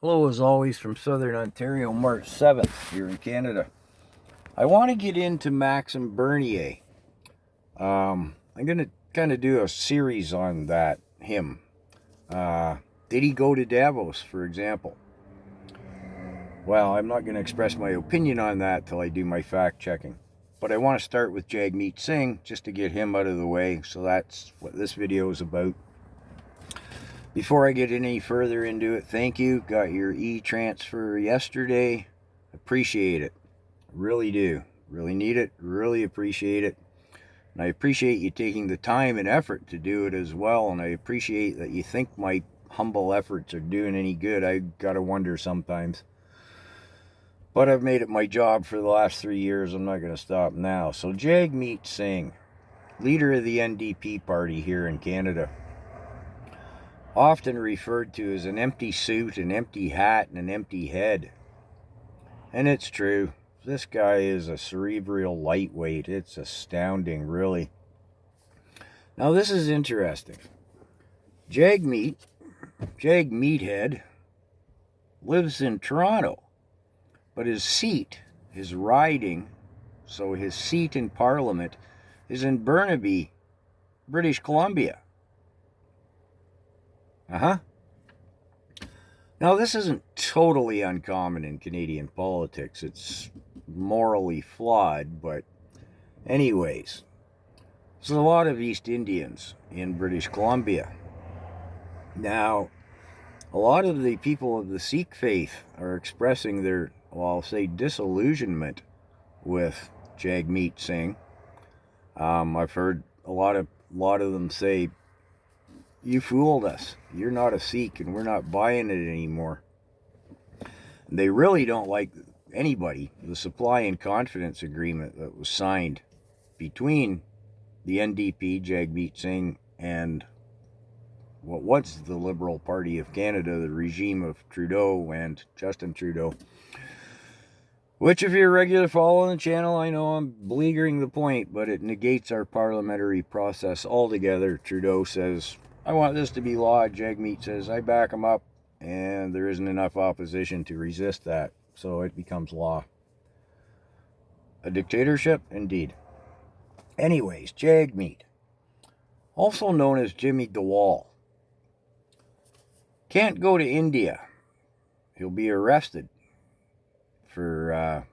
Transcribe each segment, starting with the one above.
Hello, as always, from Southern Ontario, March 7th, here in Canada. I want to get into Maxim Bernier. I'm going to kind of do a series on him. Did he go to Davos, for example? Well, I'm not going to express my opinion on that till I do my fact checking. But I want to start with Jagmeet Singh, just to get him out of the way, so that's what this video is about. Before I get any further into it, thank you. Got your e-transfer yesterday. Appreciate it. Really do. Really need it. Really appreciate it. And I appreciate you taking the time and effort to do it as well. And I appreciate that you think my humble efforts are doing any good. I gotta wonder sometimes. But I've made it my job for the last 3 years. I'm not going to stop now. So Jagmeet Singh, leader of the NDP party here in Canada, often referred to as an empty suit, an empty hat, and an empty head. And it's true. This guy is a cerebral lightweight. It's astounding, really. Now, this is interesting. Meathead, lives in Toronto, but his seat, his riding, so his seat in Parliament, is in Burnaby, British Columbia. Now, this isn't totally uncommon in Canadian politics. It's morally flawed, but anyways. There's a lot of East Indians in British Columbia. Now, a lot of the people of the Sikh faith are expressing their, well, I'll say, disillusionment with Jagmeet Singh. I've heard a lot of them say, "You fooled us. You're not a Sikh, and we're not buying it anymore." And they really don't like anybody. The supply and confidence agreement that was signed between the NDP, Jagmeet Singh, and what was the Liberal Party of Canada, the regime of Trudeau and Justin Trudeau. Which, if you're a regular follower on the channel, I know I'm beleaguering the point, but it negates our parliamentary process altogether. Trudeau says, "I want this to be law." Jagmeet says, "I back him up," and there isn't enough opposition to resist that, so it becomes law. A dictatorship? Indeed. Anyways, Jagmeet, also known as Jimmy DeWall, can't go to India. He'll be arrested for,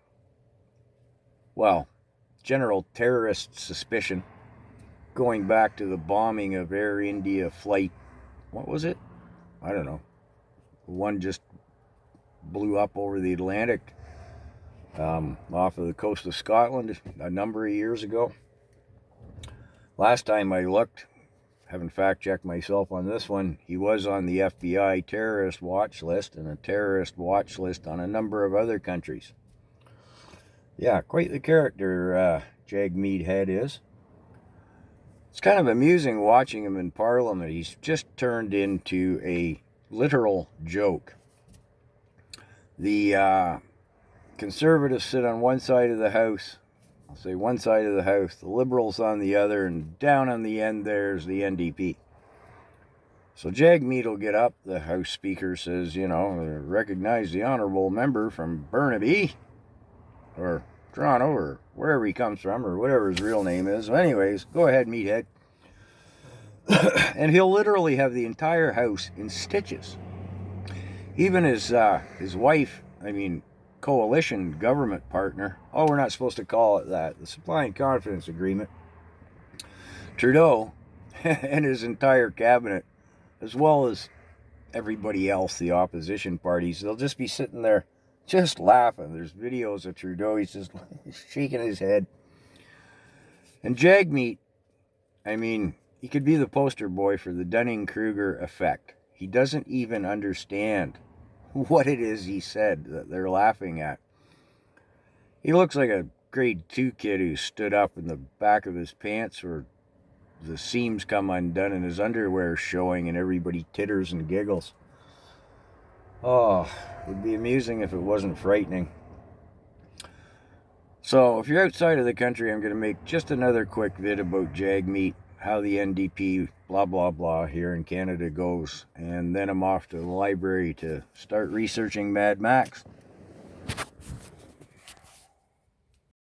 general terrorist suspicion, going back to the bombing of Air India flight, what was it? I don't know. One just blew up over the Atlantic, off of the coast of Scotland a number of years ago. Last time I looked, haven't fact-checked myself on this one, he was on the FBI terrorist watch list and a terrorist watch list on a number of other countries. Yeah, quite the character Jagmeet Head is. It's kind of amusing watching him in Parliament. He's just turned into a literal joke. The Conservatives sit on one side of the House. I'll say one side of the House. The Liberals on the other. And down on the end there's the NDP. So Jagmeet will get up. The House Speaker says, recognize the honourable member from Burnaby, or Toronto, or wherever he comes from, or whatever his real name is. So anyways, go ahead, meathead. And he'll literally have the entire House in stitches. Even his wife, coalition government partner, we're not supposed to call it that, the supply and confidence agreement, Trudeau, and his entire cabinet, as well as everybody else, the opposition parties, they'll just be sitting there just laughing. There's videos of Trudeau, he's just shaking his head. And Jagmeet, he could be the poster boy for the Dunning-Kruger effect. He doesn't even understand what it is he said that they're laughing at. He looks like a grade 2 kid who stood up in the back of his pants where the seams come undone and his underwear showing and everybody titters and giggles. Oh, it would be amusing if it wasn't frightening. So, if you're outside of the country, I'm going to make just another quick vid about Jagmeet, how the NDP blah, blah, blah, here in Canada goes. And then I'm off to the library to start researching Mad Max.